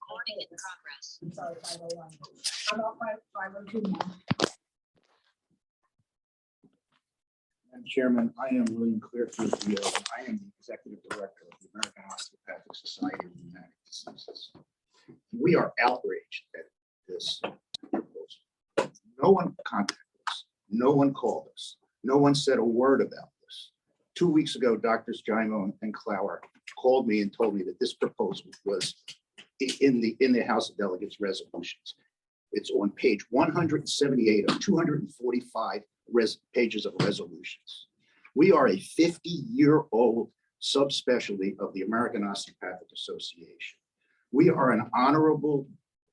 Recording in progress. I'm sorry, 501. How about 502 now? Madam Chairman, I am William Clearfield, VO, and I am the Executive Director of the American Osteopathic Society of Rheumatic Diseases. We are outraged at this proposal. No one contacted us. No one called us. No one said a word about this. 2 weeks ago, Drs. Jaimo and Clower called me and told me that this proposal was in the House of Delegates resolutions. It's on page 178 of 245 pages of resolutions. We are a 50-year-old subspecialty of the American Osteopathic Association. We are an honorable,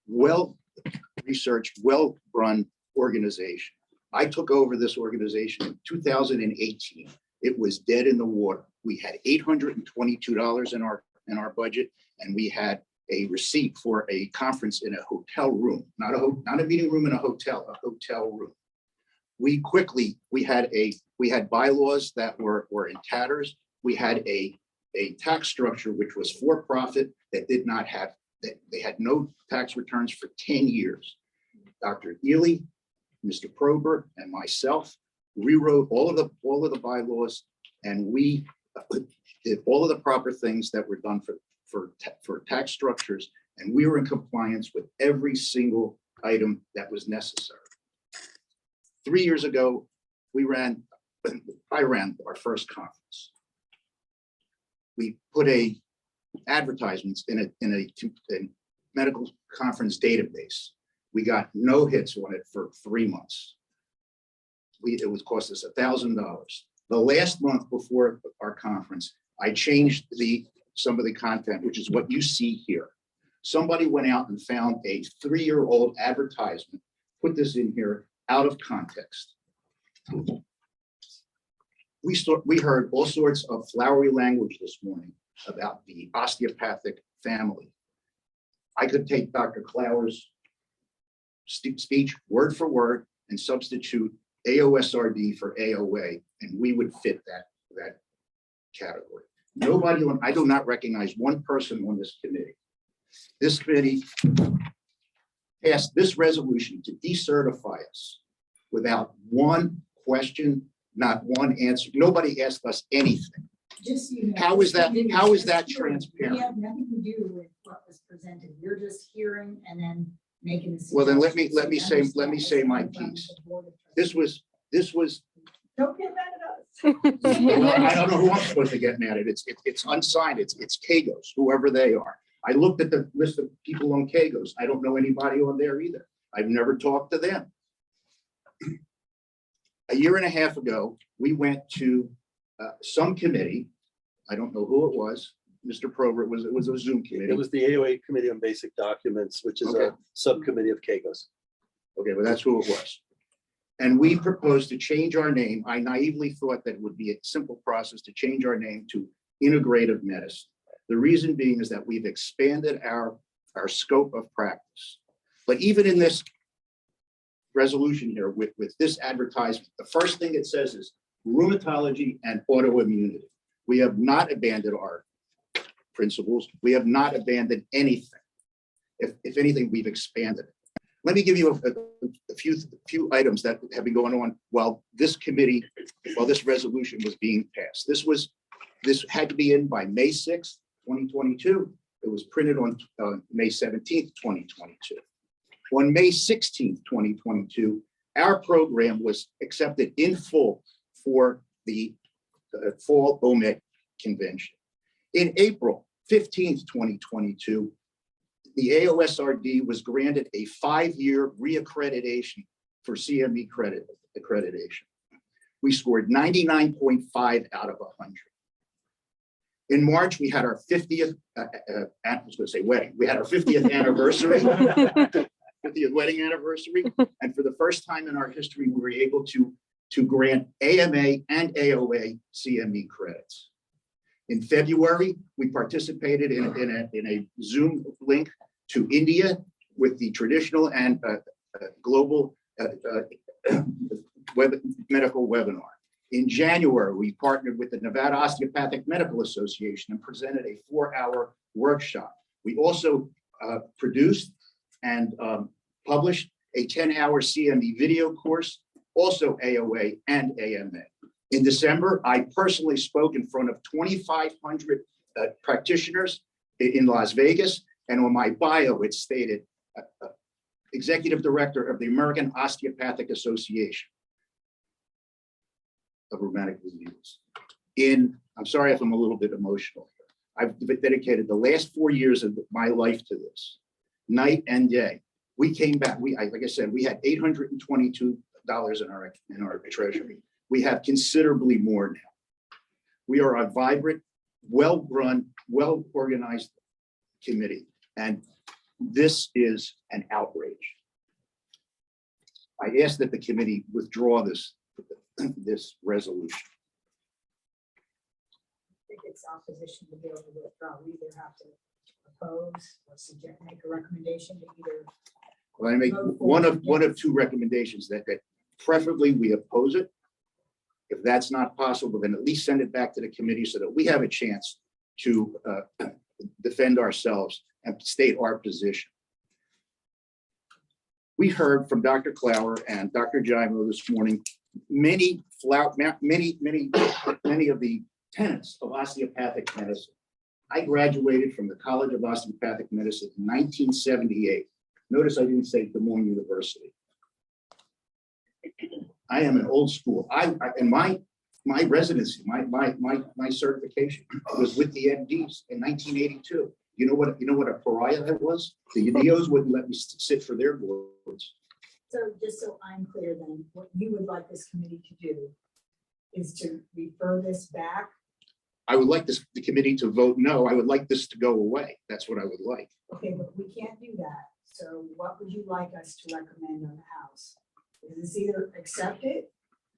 well-researched, well-run organization. I took over this organization in 2018. It was dead in the water. We had $822 in our budget, and we had a receipt for a conference in a hotel room, not a meeting room in a hotel room. We had bylaws that were in tatters. We had a tax structure which was for profit that did not have, that they had no tax returns for 10 years. Dr. Ely, Mr. Prober, and myself rewrote all of the bylaws, and we did all of the proper things that were done for tax structures, and we were in compliance with every single item that was necessary. 3 years ago, I ran our first conference. We put advertisements in a medical conference database. We got no hits on it for 3 months. It would cost us $1,000. The last month before our conference, I changed some of the content, which is what you see here. Somebody went out and found a 3-year-old advertisement, put this in here out of context. We heard all sorts of flowery language this morning about the osteopathic family. I could take Dr. Clower's speech word for word and substitute AOSRD for AOA, and we would fit that category. I do not recognize one person on this committee. This committee passed this resolution to decertify us without one question, not one answer. Nobody asked us anything. Just so you know, How is that transparent? We have nothing to do with what was presented. You're just hearing and then making. Well, then let me say my piece. This was. Don't get mad at us. I don't know who I'm supposed to get mad at. It's unsigned. It's KAGOs, whoever they are. I looked at the list of people on KAGOs. I don't know anybody on there either. I've never talked to them. A year and a half ago, we went to some committee. I don't know who it was. Mr. Prober, it was a Zoom committee. It was the AOA Committee on Basic Documents, which is a subcommittee of KAGOs. Okay, well, that's who it was. And we proposed to change our name. I naively thought that it would be a simple process to change our name to Integrative Medicine. The reason being is that we've expanded our scope of practice. But even in this resolution here with this advertisement, the first thing it says is rheumatology and autoimmunity. We have not abandoned our principles. We have not abandoned anything. If anything, we've expanded it. Let me give you a few items that have been going on while this resolution was being passed. This had to be in by May 6th, 2022. It was printed on May 17th, 2022. On May 16th, 2022, our program was accepted in full for the Fall OMIT convention. In April 15th, 2022, the AOSRD was granted a 5-year reaccreditation for CME accreditation. We scored 99.5 out of 100. In March, we had our 50th, I was going to say wedding. We had our 50th anniversary, 50th wedding anniversary. And for the first time in our history, we were able to grant AMA and AOA CME credits. In February, we participated in a Zoom link to India with the traditional and global medical webinar. In January, we partnered with the Nevada Osteopathic Medical Association and presented a 4-hour workshop. We also produced and published a 10-hour CME video course, also AOA and AMA. In December, I personally spoke in front of 2,500 practitioners in Las Vegas, and on my bio, it stated, Executive Director of the American Osteopathic Association of Rheumatic Diseases. I'm sorry if I'm a little bit emotional here. I've dedicated the last 4 years of my life to this, night and day. We came back, like I said, we had $822 in our treasury. We have considerably more now. We are a vibrant, well-run, well-organized committee, and this is an outrage. I ask that the committee withdraw this resolution. I think it's opposition to be able to withdraw. We either have to oppose or suggest, make a recommendation to either. Well, I make one of two recommendations that preferably we oppose it. If that's not possible, then at least send it back to the committee so that we have a chance to defend ourselves and state our position. We heard from Dr. Clower and Dr. Jaimo this morning, many of the tenets of osteopathic medicine. I graduated from the College of Osteopathic Medicine in 1978. Notice I didn't say Des Moines University. I am an old school. And my residency, my certification was with the MDs in 1982. You know what a pariah that was? The DOs wouldn't let me sit for their boards. So just so I'm clear then, what you would like this committee to do is to refer this back. I would like the committee to vote no. I would like this to go away. That's what I would like. Okay, but we can't do that. So what would you like us to recommend on the House? Is this either accept it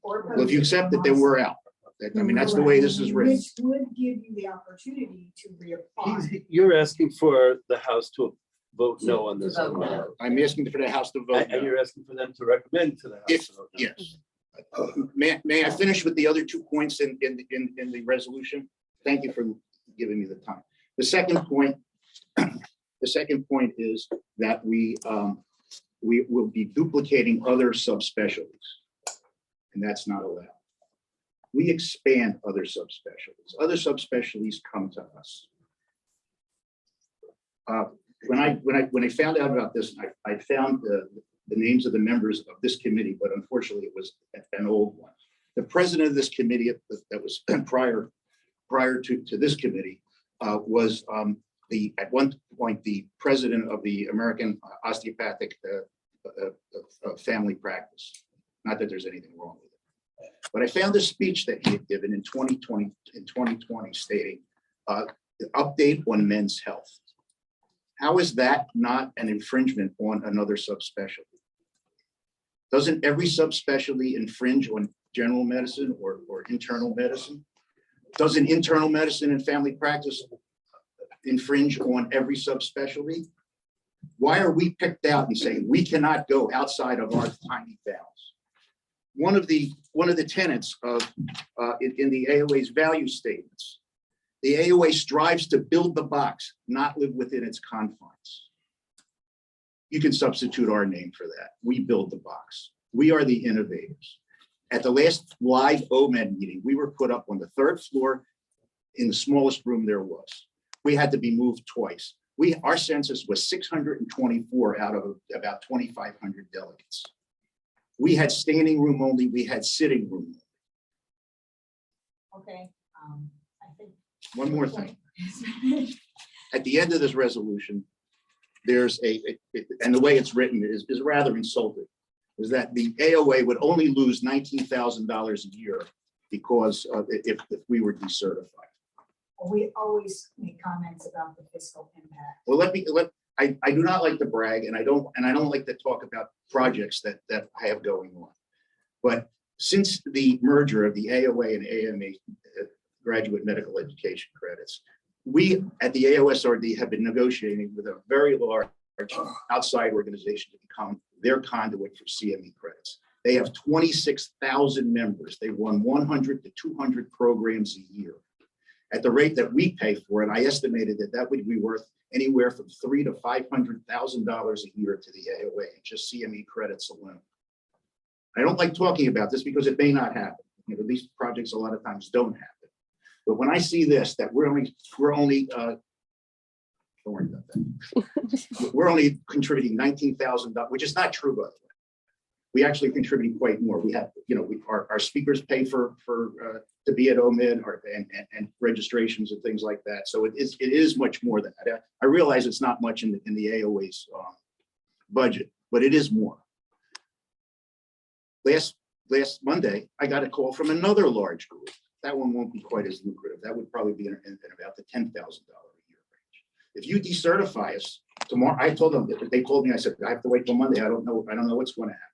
or? Well, if you accept it, then we're out. That's the way this is written. Which would give you the opportunity to reapply. You're asking for the House to vote no on this. I'm asking for the House to vote And no. you're asking for them to recommend to the House. If, to vote no. yes. May I finish with the other 2 points in the resolution? Thank you for giving me the time. The second point is that we will be duplicating other subspecialties, and that's not allowed. We expand other subspecialties. Other subspecialties come to us. When I found out about this, I found the names of the members of this committee, but unfortunately it was an old one. The president of this committee that was prior to this committee was at one point the president of the American Osteopathic Family Practice. Not that there's anything wrong with it. But I found a speech that he had given in 2020 stating the update on men's health. How is that not an infringement on another subspecialty? Doesn't every subspecialty infringe on general medicine or internal medicine? Doesn't internal medicine and family practice infringe on every subspecialty? Why are we picked out and saying we cannot go outside of our tiny bounds? One of the tenets of in the AOA's value statements, the AOA strives to build the box, not live within its confines. You can substitute our name for that. We build the box. We are the innovators. At the last live OMED meeting, we were put up on the 3rd floor in the smallest room there was. We had to be moved twice. Our census was 624 out of about 2,500 delegates. We had standing room only, we had sitting room. Okay, I think. One more thing. At the end of this resolution, there's and the way it's written is rather insulting, is that the AOA would only lose $19,000 a year because if we were decertified. We always make comments about the fiscal impact. Well, I do not like to brag, and I don't like to talk about projects that I have going on. But since the merger of the AOA and AMA graduate medical education credits, we at the AOSRD have been negotiating with a very large outside organization to become their conduit for CME credits. They have 26,000 members. They run 100 to 200 programs a year. At the rate that we pay for it, I estimated that would be worth anywhere from $300,000 to $500,000 a year to the AOA, just CME credits alone. I don't like talking about this because it may not happen. You know, these projects a lot of times don't happen. But when I see this, that we're only don't worry about that. We're only contributing $19,000, which is not true, by the way. We actually contributing quite more. We have, you know, our speakers pay for to be at OMID and registrations and things like that. So it is much more than that. I realize it's not much in the AOA's budget, but it is more. Last Monday, I got a call from another large group. That one won't be quite as lucrative. That would probably be in about the $10,000 a year range. If you decertify us tomorrow, I told them, they told me, I said, I have to wait till Monday. I don't know what's going to happen.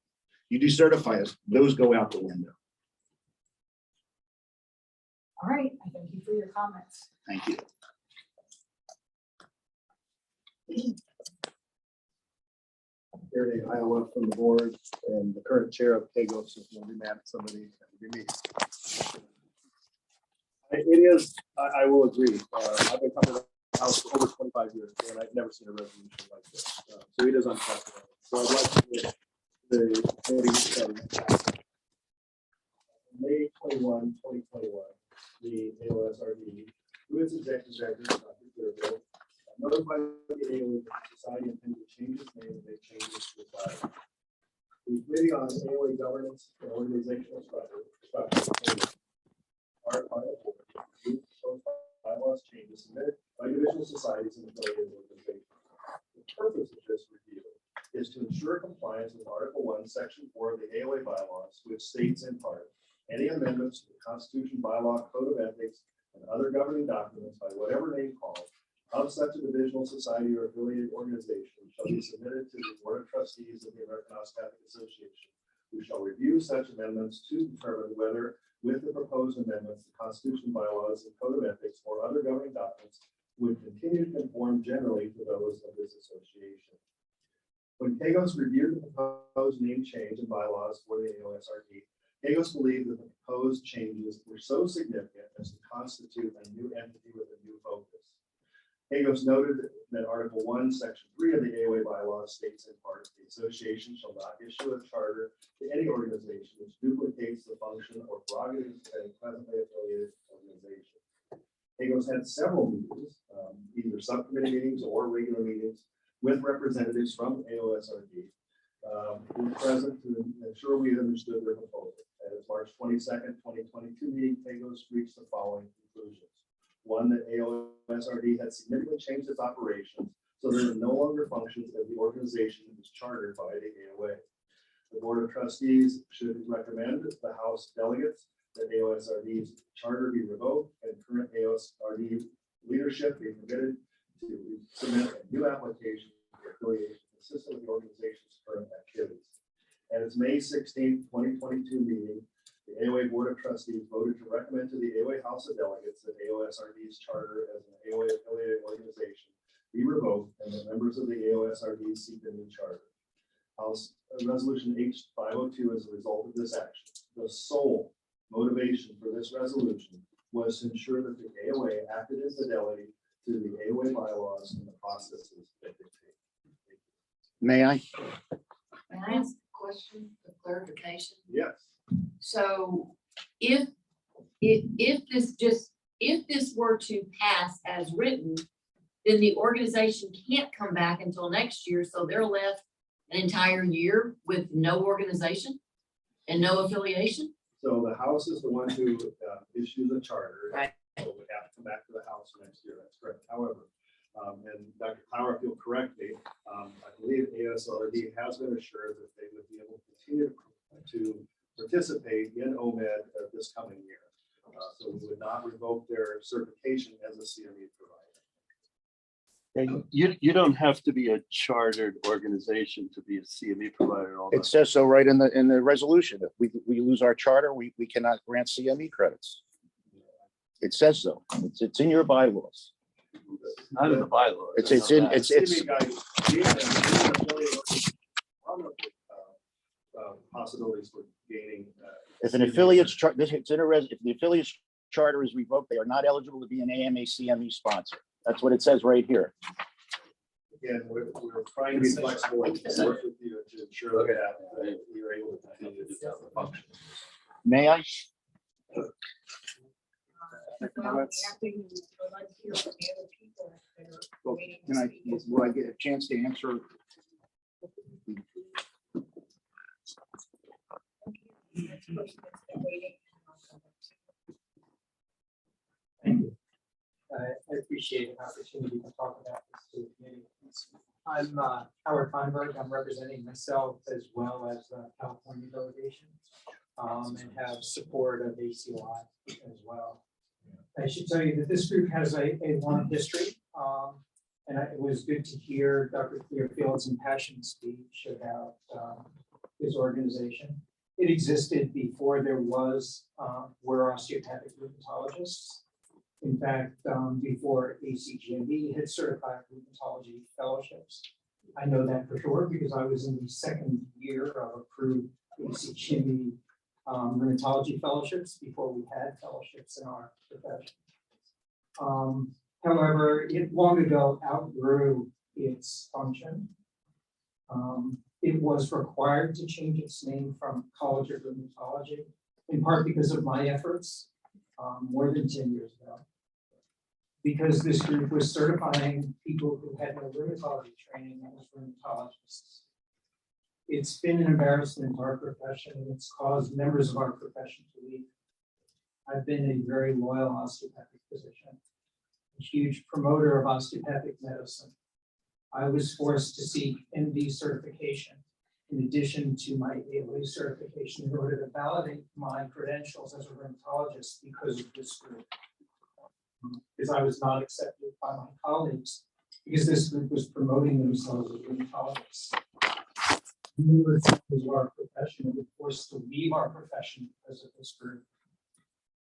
You decertify us, those go out the window. All right, I thank you for your comments. Thank you. Hearing Iowa from the board, and the current chair of KGOS is going to be mad at somebody at the meeting. It is, I will agree. I've been coming to the house for over 25 years, and I've never seen a resolution like this. So it is unprecedented. So I'd like to get the committee May 21, 2021, the AOSRD, through its executive director, Dr. Clearfield, notified the AOA that the society intended to change its name and make changes to the society. The Committee on AOA Governance and Organizational Structure bylaws changes submitted by divisional societies and affiliated organizations. The purpose of this review is to ensure compliance with Article 1, Section 4 of the AOA bylaws, which states in part, any amendments to the Constitution, bylaw, code of ethics, and other governing documents by whatever name called of such a divisional society or affiliated organization shall be submitted to the Board of Trustees of the American Osteopathic Association, who shall review such amendments to determine whether, with the proposed amendments, the Constitution, bylaws, and code of ethics, or other governing documents would continue to conform generally to those of this association. When KGOS reviewed the proposed name change and bylaws for the AOSRD, KGOS believed that the proposed changes were so significant as to constitute a new entity with a new focus. KGOS noted that Article 1, Section 3 of the AOA bylaws states in part, the association shall not issue a charter to any organization which duplicates the function or prerogatives of a presently affiliated organization. KGOS had several meetings, either subcommittee meetings or regular meetings, with representatives from AOSRD who were present to ensure we understood their proposal. At its March 22nd, 2022 meeting, KGOS reached the following conclusions. One, that AOSRD had significantly changed its operations so that it no longer functions as the organization that was chartered by the AOA. The Board of Trustees should recommend the House delegates that AOSRD's charter be revoked and current AOSRD leadership be permitted to submit a new application for affiliation consistent with the organization's current activities. At its May 16, 2022 meeting, the AOA Board of Trustees voted to recommend to the AOA House of Delegates that AOSRD's charter as an AOA affiliated organization be revoked and that members of the AOSRD seek a new charter. House Resolution H502 as a result of this action. The sole motivation for this resolution was to ensure that the AOA acted as fidelity to the AOA bylaws and the processes that they take. May I? Can I ask a question for clarification? Yes. So if this were to pass as written, then the organization can't come back until next year. So they're left an entire year with no organization and no affiliation. So the House is the one who issues a charter. Right. So we have to come back to the House next year. That's correct. However, and Dr. Clower, if you'll correct me, I believe AOSRD has been assured that they would be able to continue to participate in OMED this coming year. So we would not revoke their certification as a CME provider. You don't have to be a chartered organization to be a CME provider. It says so right in the resolution. If we lose our charter, we cannot grant CME credits. It says so. It's in your bylaws. Not in the bylaws. It's in it's possibilities for gaining. if an affiliate's if the affiliate's charter is revoked, they are not eligible to be an AMA CME sponsor. That's what it says right here. Again, we're trying to be flexible and work with you to ensure that we are able to continue to function. May I? Well, I think we would like to hear from the other people that are Well, waiting can to I, speak as will I get a chance to answer? Next person that's been waiting, and I'll come back to you. Thank you. I appreciate an opportunity to talk about this to the committee. I'm Howard Feinberg. I'm representing myself as well as the California delegation and have support of ACOI as well. I should tell you that this group has a long history and it was good to hear Dr. Clearfield's impassioned speech about his organization. It existed before there were osteopathic rheumatologists. In fact, before ACGMB had certified rheumatology fellowships. I know that for sure because I was in the second year of approved ACGMB rheumatology fellowships before we had fellowships in our profession. However, it long ago outgrew its function. It was required to change its name from College of Rheumatology, in part because of my efforts more than 10 years ago. Because this group was certifying people who had no rheumatology training as rheumatologists. It's been an embarrassment to our profession and it's caused members of our profession to leave. I've been a very loyal osteopathic physician, a huge promoter of osteopathic medicine. I was forced to seek MD certification in addition to my ALA certification in order to validate my credentials as a rheumatologist because of this group. Because I was not accepted by my colleagues because this group was promoting themselves as rheumatologists. Numerous members of our profession were forced to leave our profession because of this group.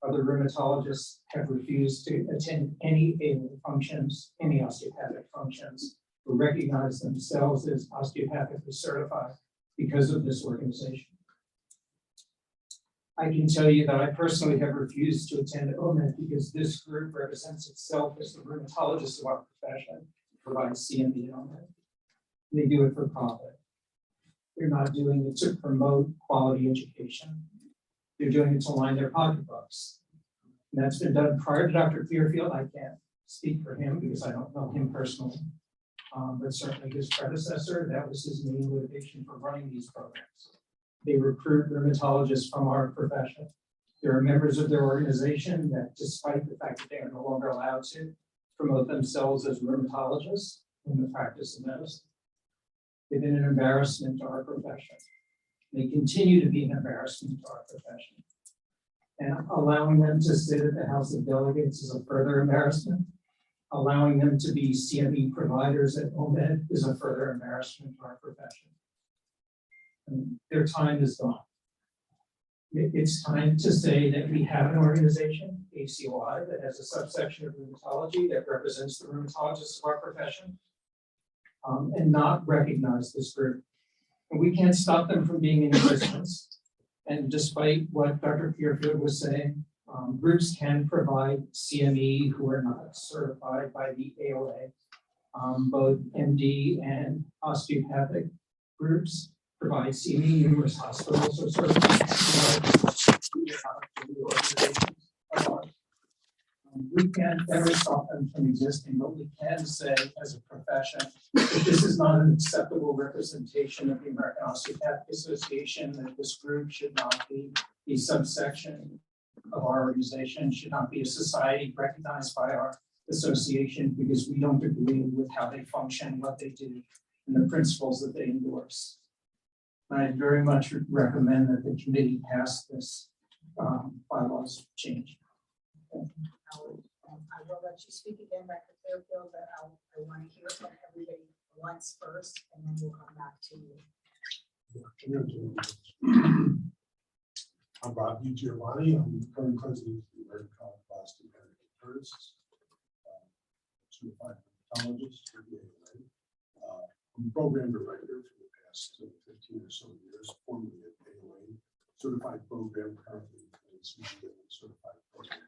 Other rheumatologists have refused to attend any ALA functions, any osteopathic functions, or recognize themselves as osteopathically certified because of this organization. I can tell you that I personally have refused to attend OMED because this group represents itself as the rheumatologist of our profession, provides CME and OMED. They do it for profit. They're not doing it to promote quality education. They're doing it to line their pocketbooks. And that's been done prior to Dr. Clearfield. I can't speak for him because I don't know him personally. But certainly his predecessor, that was his main motivation for running these programs. They recruit rheumatologists from our profession. There are members of their organization that, despite the fact that they are no longer allowed to promote themselves as rheumatologists in the practice of medicine. They've been an embarrassment to our profession. They continue to be an embarrassment to our profession. And allowing them to sit at the House of Delegates is a further embarrassment. Allowing them to be CME providers at OMED is a further embarrassment to our profession. And their time is gone. It's time to say that we have an organization, ACOI, that has a subsection of rheumatology that represents the rheumatologists of our profession, and not recognize this group. And we can't stop them from being in existence. And despite what Dr. Clearfield was saying, groups can provide CME who are not certified by the AOA. Both MD and osteopathic groups provide CME. Numerous hospitals are certified. We can't ever stop them from existing, but we can say as a profession that this is not an acceptable representation of the American Osteopathic Association, that this group should not be a subsection of our organization, should not be a society recognized by our association because we don't agree with how they function, what they do, and the principles that they endorse. I very much recommend that the committee pass this bylaws change. I will let you speak again, Dr. Clearfield, but I want to hear from everybody once first, and then we'll come back to you. I'm Rob Giovanni. I'm the current president of the American College of Osteopathic Therapists, certified rheumatologist for the ALA. I'm program director for the past 15 or so years, formerly at ALA, certified program, currently in CGA certified program.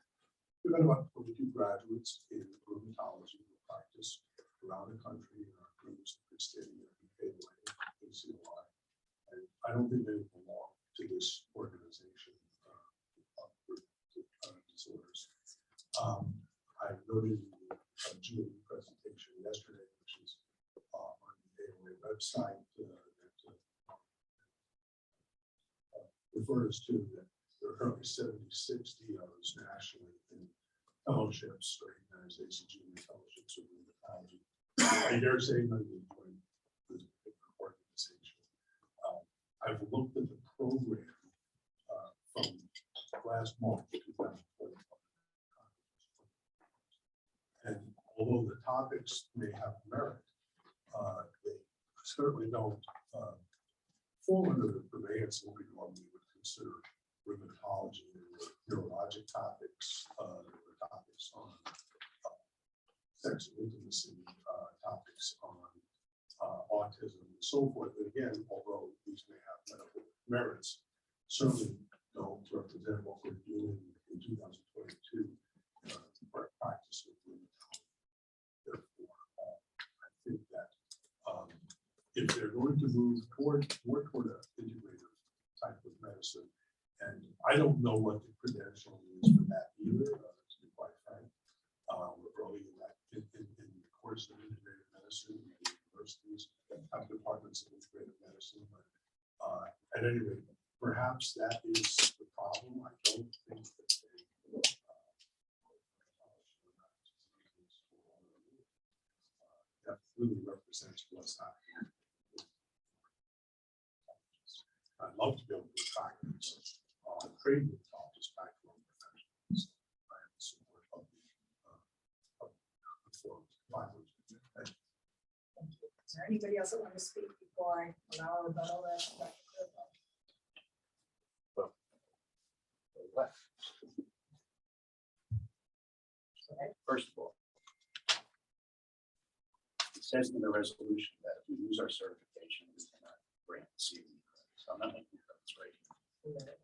We've got about 22 graduates in rheumatology practice around the country in our groups that stating that we pay away ACLI. And I don't think they belong to this organization for disorders. I noted in the June presentation yesterday, which is on the AOA website, that refers to that there are currently 76 DOs nationally in fellowships, recognized ACG fellowships of rheumatology. I dare say none of them join this organization. I've looked at the program from last March 2020. And although the topics may have merit, they certainly don't fall under the purveyance of what we normally would consider rheumatology, neurologic topics, topics on sex and intimacy, topics on autism and so forth. And again, although these may have medical merits, certainly don't represent what we're doing in 2022 for practice of rheumatology. Therefore, I think that if they're going to move more toward an integrative type of medicine, and I don't know what the credential is for that either, to be quite frank. We're early in that in the course of integrative medicine. Many universities have departments of integrative medicine, but at any rate, perhaps that is the problem. I don't think that they that really represents what's happening. I'd love to be able to attract such trade rheumatologists back to our professions. I am in support of the forum. Is there anybody else that want to speak before I allow a rebuttal? First of all, it says in the resolution that if we lose our certification, we cannot grant the CME credit. So I'm not making that's right.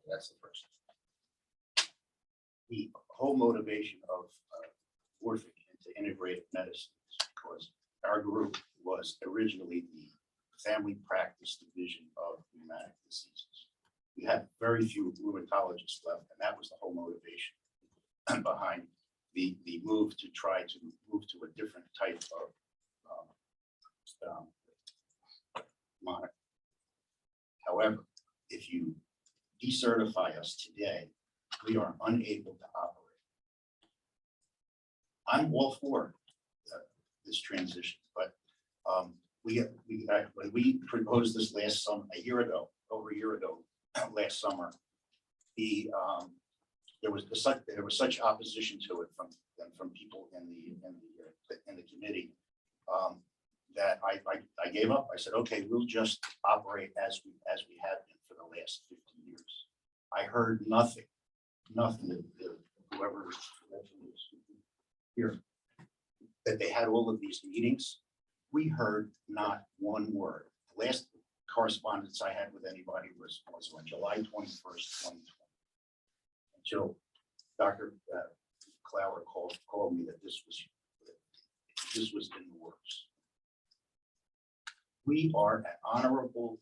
That's the first thing. The whole motivation of morphing into integrative medicine is because our group was originally the family practice division of rheumatic diseases. We had very few rheumatologists left, and that was the whole motivation behind the move to try to move to a different type of moniker. However, if you decertify us today, we are unable to operate. I'm all for this transition, but when we proposed this last summer, over a year ago, last summer, there was such opposition to it from people in the committee that I gave up. I said, okay, we'll just operate as we have been for the last 50 years. I heard nothing. Whoever was here, that they had all of these meetings. We heard not one word. The last correspondence I had with anybody was on July 21st, 2020. Until Dr. Clower called me that this was in the works. We are an honorable,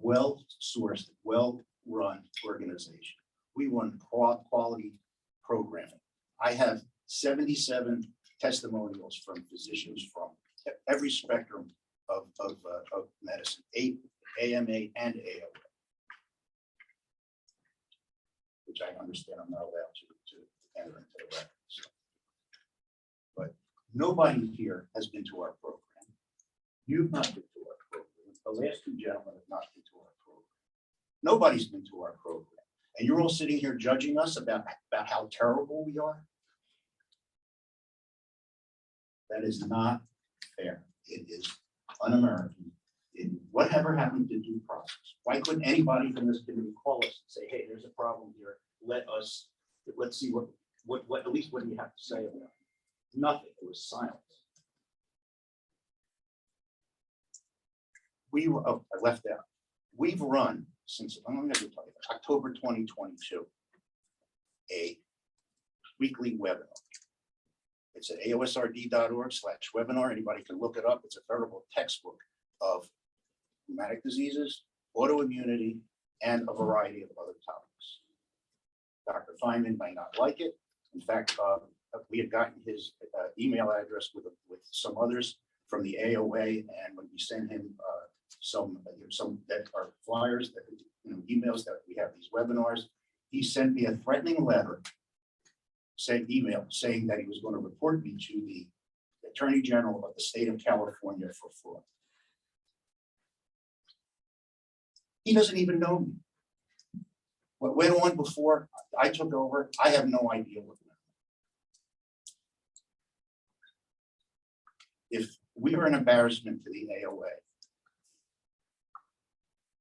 well-sourced, well-run organization. We run quality programming. I have 77 testimonials from physicians from every spectrum of medicine, AMA and AOA, which I understand I'm not allowed to enter into the record. So. But nobody here has been to our program. You've not been to our program. The last two gentlemen have not been to our program. Nobody's been to our program. And you're all sitting here judging us about how terrible we are. That is not fair. It is un-American. Whatever happened to due process? Why couldn't anybody from this committee call us and say, hey, there's a problem here. Let's see what at least what do you have to say about it? Nothing. It was silence. I left out. We've run since October 2022 a weekly webinar It's at aosrd.org/webinar. Anybody can look it up. It's a veritable textbook of rheumatic diseases, autoimmunity, and a variety of other topics. Dr. Feynman might not like it. In fact, we had gotten his email address with some others from the AOA, and when we sent him some that are flyers, that emails that we have these webinars, he sent me a threatening letter, saying that he was going to report me to the Attorney General of the state of California for fraud. He doesn't even know me. What went on before I took over, I have no idea what went on. If we are an embarrassment to the AOA,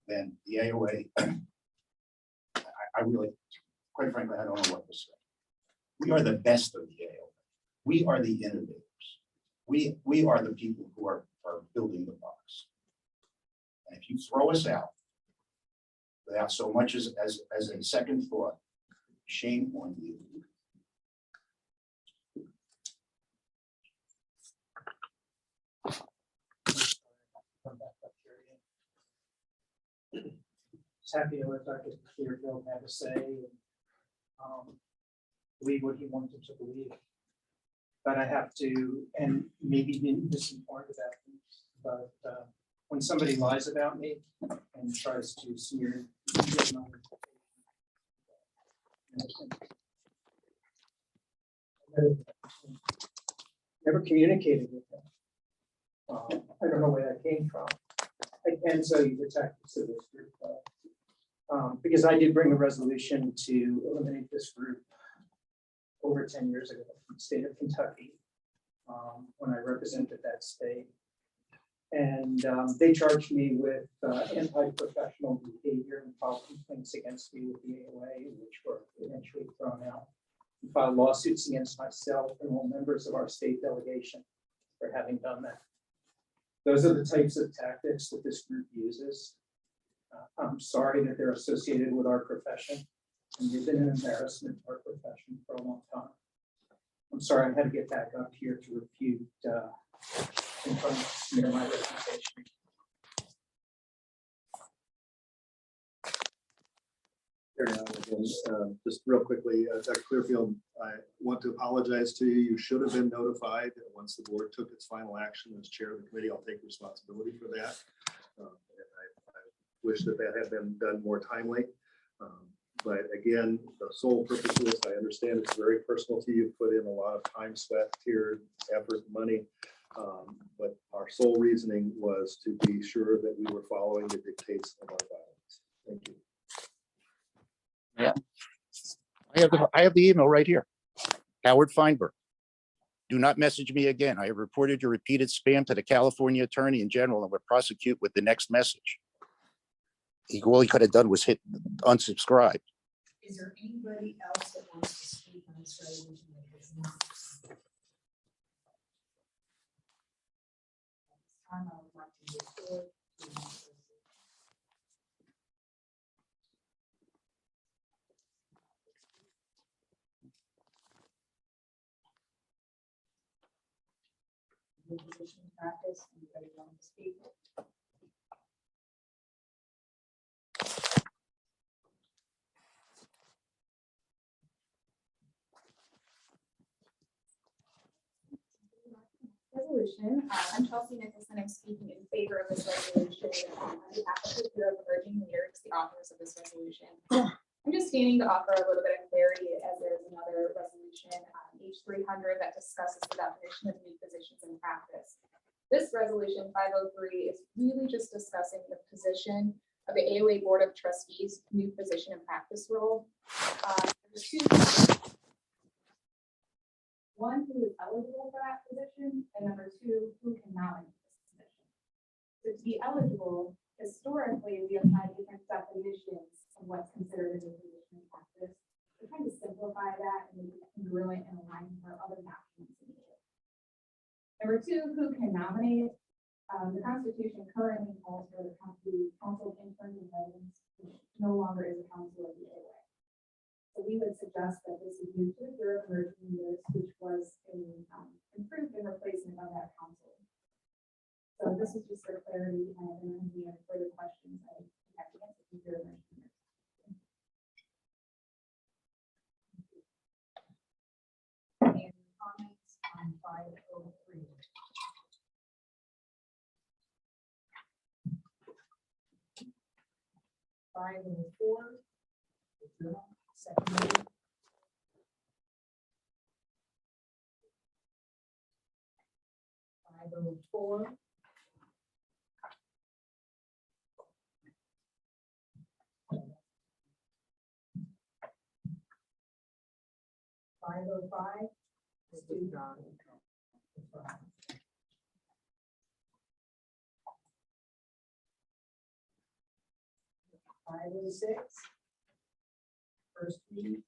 then the AOA, I really, quite frankly, I don't know what to say. We are the best of the AOA. We are the innovators. We are the people who are building the box. And if you throw us out without so much as a second thought, shame on you. Just happy to let Dr. Clearfield have a say and believe what he wanted to believe. But I have to, and maybe misinformed about things, but when somebody lies about me and tries to smear my never communicated with them. I don't know where that came from. I can tell you the tactics of this group, because I did bring a resolution to eliminate this group over 10 years ago from the state of Kentucky, when I represented that state. And they charged me with anti-professional behavior and filed complaints against me with the AOA, which were eventually thrown out. We filed lawsuits against myself and all members of our state delegation for having done that. Those are the types of tactics that this group uses. I'm sorry that they're associated with our profession, and they've been an embarrassment to our profession for a long time. I'm sorry I had to get back up here to refute and try to smear my reputation. Just real quickly, Dr. Clearfield, I want to apologize to you. You should have been notified once the board took its final action. As chair of the committee, I'll take responsibility for that. And I wish that had been done more timely. But again, the sole purpose of this, I understand it's very personal to you, put in a lot of time, sweat, tears, effort, money. But our sole reasoning was to be sure that we were following the dictates of our guidelines. Thank you. Yeah, I have the email right here. Howard Feinberg. Do not message me again. I have reported your repeated spam to the California Attorney General and will prosecute with the next message. All he could have done was hit unsubscribe. Is there anybody else that wants to speak on this resolution that is not? At this time, I would like to move forward to the next resolution. New position practice, anybody want to speak? Resolution. I'm Chelsea Nicholson. I'm speaking in favor of this resolution on behalf of the Bureau of Emerging Leaders, the authors of this resolution. I'm just standing to offer a little bit of clarity as there's another resolution, H300, that discusses the definition of new positions in practice. This resolution 503 is really just discussing the position of the AOA Board of Trustees new position and practice role. There's two. One, who is eligible for that position, and number two, who can nominate this position. So to be eligible, historically, we apply different definitions of what's considered a new position in practice. We're trying to simplify that and make it congruent and aligned with our other documents. Number two, who can nominate? The Constitution currently calls for the Council of Interns and Residents, which no longer is a council of the AOA. So we would suggest that this is new to the Bureau of Emerging Leaders, which was a clarity, and if anyone has any other further questions, I have to answer them here. Any comments on 503? Five oh four. Second reading. 504. Five oh five. Five oh six. First read.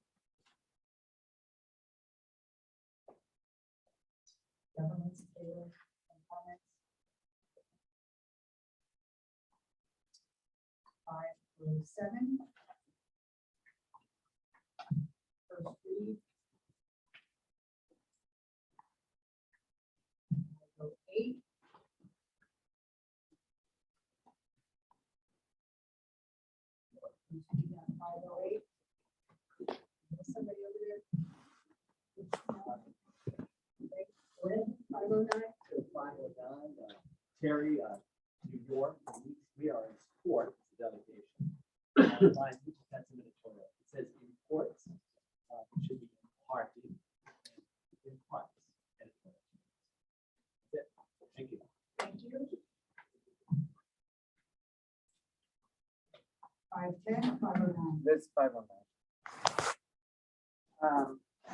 Government's table and comments. 507. First read. 508. Who's reading that 508? Somebody over there? Okay, Lynn, 509. 509, Terry, New York, we are in support of the delegation. That's an editorial. It says imports should be imparted in parts. That's it. Thank you. Thank you. 510 or 509? This 509.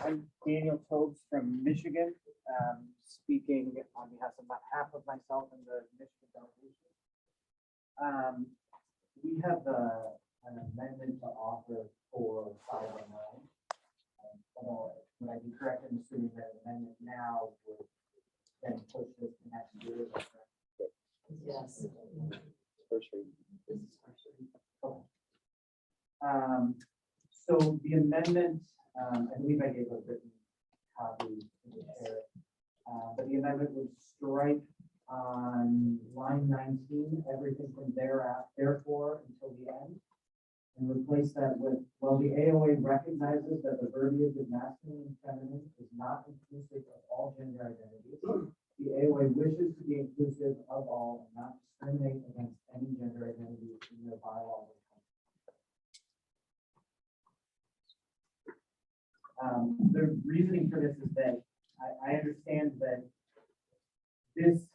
I'm Daniel Tobes from Michigan, speaking on behalf of myself and the Michigan delegation. We have an amendment to offer for 509. Would I be correct in assuming that amendment now would then push this to next year? Yes. First read. This is first reading. Okay. So the amendment, I believe I gave a written copy to the chair, but the amendment would strike on line 19, everything from therefore until the end, and replace that with, well, the AOA recognizes that the verbiage of masculine and feminine is not inclusive of all gender identities. The AOA wishes to be inclusive of all and not discriminate against any gender identity in their bylaws. The reasoning for this is that I understand that this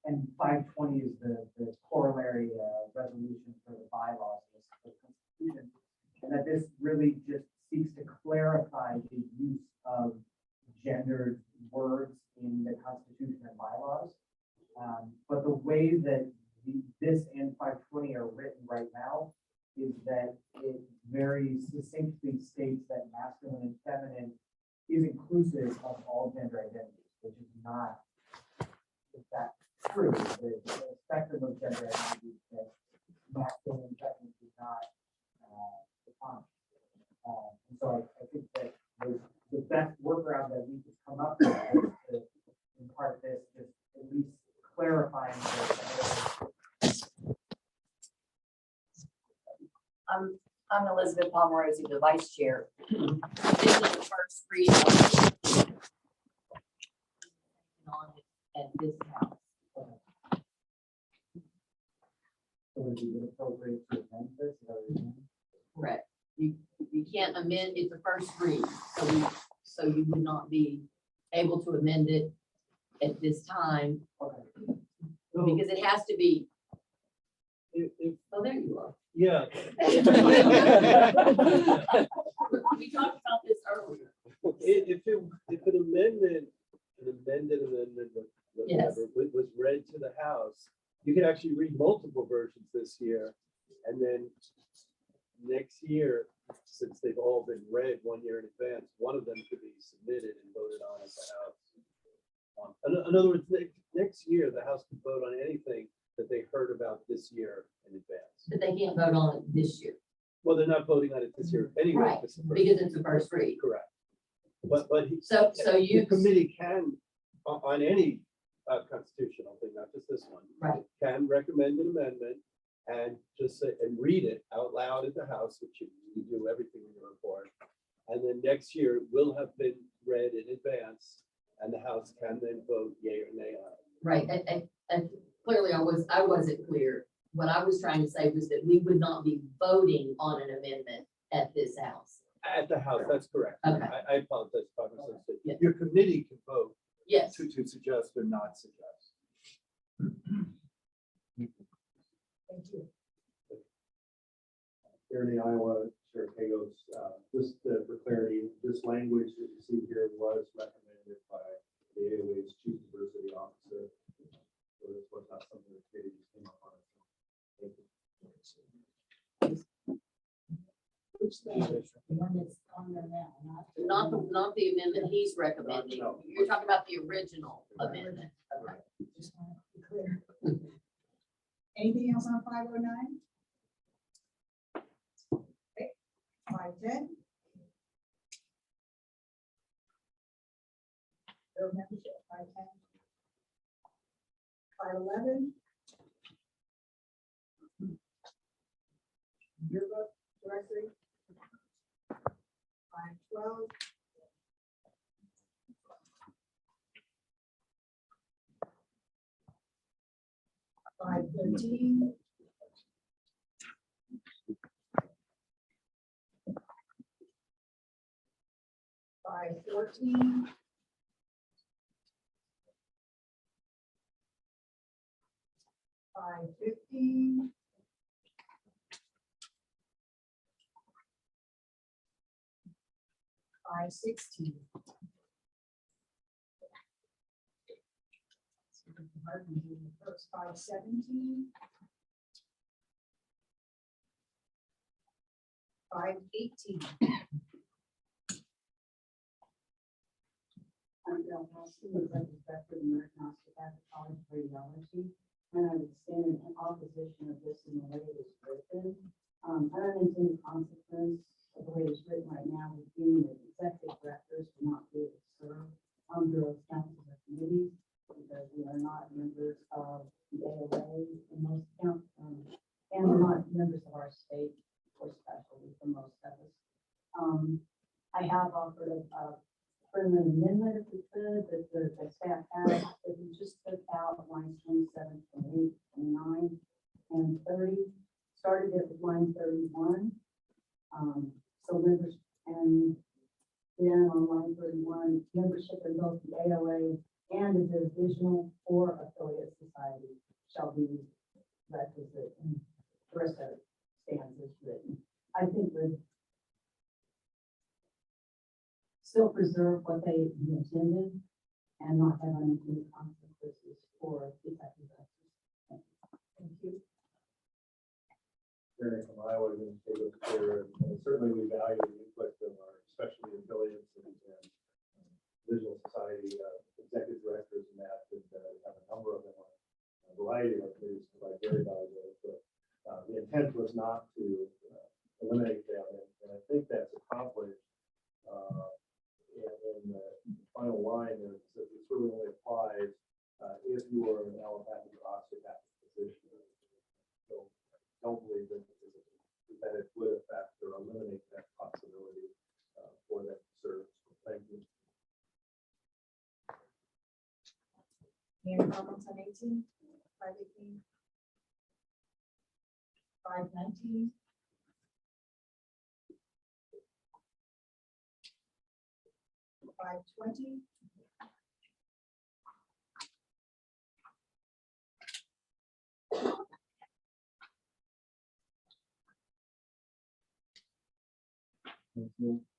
and 520 is the corollary resolution for the bylaws of the Constitution, and that this really just seeks to clarify the use of gendered words in the Constitution and bylaws. But the way that this and 520 are written right now is that it very succinctly states that masculine and feminine is inclusive of all gender identities, which is not, in fact, true. The spectrum of gender identities that masculine and feminine do not define. And so I think that the best workaround that we could come up with is to impart this, just at least clarifying the I'm Elizabeth Pomeroy, the vice chair. This is the first read on it at this house. So would it be appropriate to amend this? Correct. You can't amend, it's a first read, so you would not be able to amend it at this time, Okay. because it has to be, If, oh, there you are. yeah. We talked about this earlier. If an amendment, Yes. whatever, was read to the House, you could actually read multiple versions this year. And then next year, since they've all been read 1 year in advance, one of them could be submitted and voted on at the House. In other words, next year, the House could vote on anything that they heard about this year in advance. But they can't vote on it this year. Well, they're not voting on it this year anyway. Right, this is the first- because it's a first read. Correct. But So the you, committee can, on any constitutional thing, not just this one. Right. Can recommend an amendment and just say, and read it out loud at the House, which you do everything in your report. And then next year it will have been read in advance and the House can then vote yea or nay on it. Right, and clearly I wasn't clear. What I was trying to say was that we would not be voting on an amendment at this House. At the House, that's correct. Okay. I apologize if I misunderstood. Yeah. Your committee can vote Yes, to suggest or not suggest. Thank you. Here in the Iowa, Chair Kagos, just for clarity, this language that you see here was recommended by the AOA's Chief Diversity Officer. So this was not something that committee just came up on. Thank you. Which the one that's on there now, not the amendment he's recommending. No. You're talking about the original amendment. Okay. just want to be clear. Anything else on 509? Okay, 510. No membership, 510. 511. Yearbook directory. 512. 513. 514. 515. 516. First, 517. 518. I'm Bill Halston, Executive Director of the American Osteopathic College of Radiology, and I would stand in opposition of this in the way it is written. Unintended consequence of the way it's written right now would be that executive directors will not be able to serve on bureaus, councils, or committees because we are not members of the AOA in most counties, and we're not members of our state or specialty for most of us. I have offered a friendly amendment if we could, that the staff has, if we just took out lines 27, 28, 29, and 30, started at line 31. So members, and then on line 31, membership in both the AOA and the divisional or affiliate society shall be requisite, and the rest of it stands as written. I think would still preserve what they intended and not have unintended consequences for executive directors. Thank you. Here from Iowa, and certainly we value the input of our specialty affiliates and visual society executive directors and that, have a number of them on a variety of committees, provide very valuable input. The intent was not to eliminate them, and I think that's accomplished. In the final line, is that this really only applies if you are an allopathic or osteopathic physician. So don't believe that it would affect or eliminate that possibility for that service. Thank you. Any comments on 18? 518? 519? 520?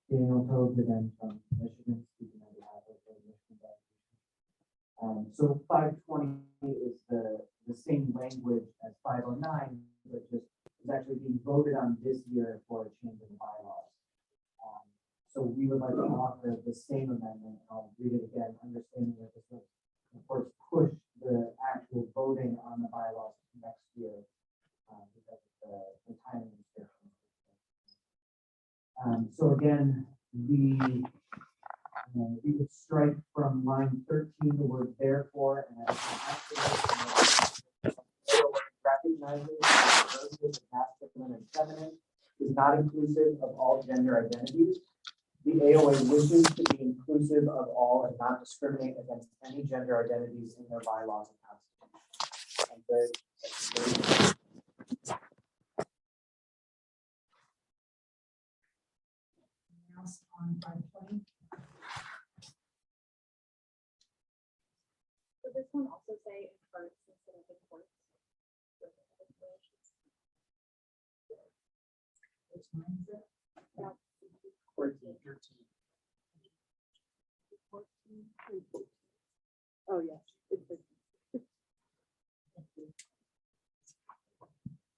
Daniel Blvd from Michigan, speaking on behalf of the Michigan Dietitian. So 520 is the same language as 509, but just is actually being voted on this year for a change in the bylaws. So we would like to offer the same amendment. I'll read it again, understanding that this will, of course, push the actual voting on the bylaws next year because of the timing restrictions. So again, the We would strike from line 13 the word therefore and add recognizes that diversity of masculine and feminine is not inclusive of all gender identities. The AOA wishes to be inclusive of all and not discriminate against any gender identities in their bylaws and constitution. I'm very- Anything else on 520? Would this one also say in parts instead of in courts? Which one is it? 13. Oh, yes.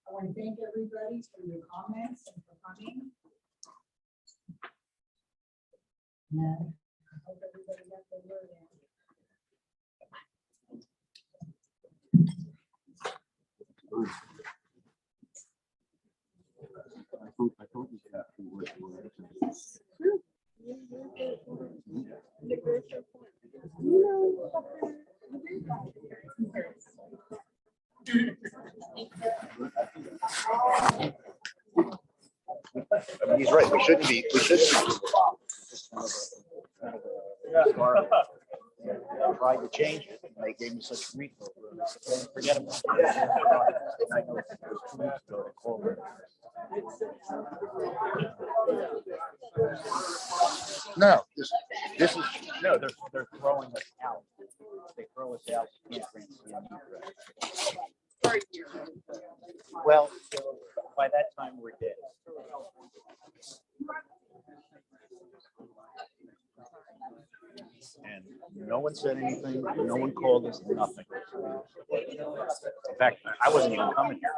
I want to thank everybody for your comments and for coming. And I hope everybody got their word in. I thought you had to work I mean, he's right. We shouldn't be. I tried to change it, and they gave me such grief over it. I said, forget about it. And I know it's 2 weeks ago, they called me. No, This is, no, they're throwing us out. They throw us out. You can't grant CME. Well, by that time, we're dead. And no one said anything, no one called us, nothing. In fact, I wasn't even coming here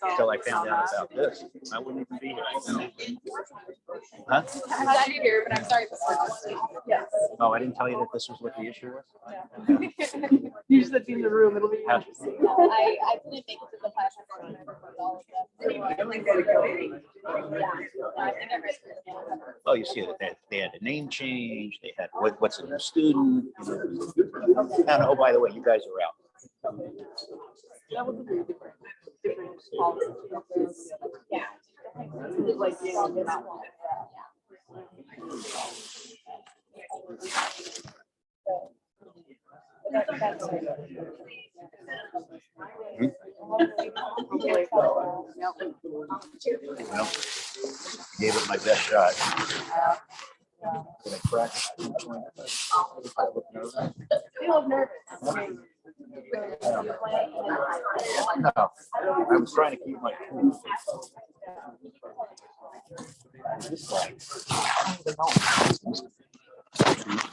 until I found out about this. I wouldn't even be here. Huh? I'm glad you're here, but I'm sorry. Yes. Oh, I didn't tell you that this was what the issue was? You should be in the room. It'll be How- interesting. I couldn't make it to the class. I think I read through them. Oh, you see that they had a name change, they had what's a new student. And oh, by the way, you guys are out. That was a very different policy. Yeah. It's like, you know, this one. Well, gave it my best shot. Did I crack? I look nervous. You look nervous. No, I was trying to keep my cool. This guy, I don't even know.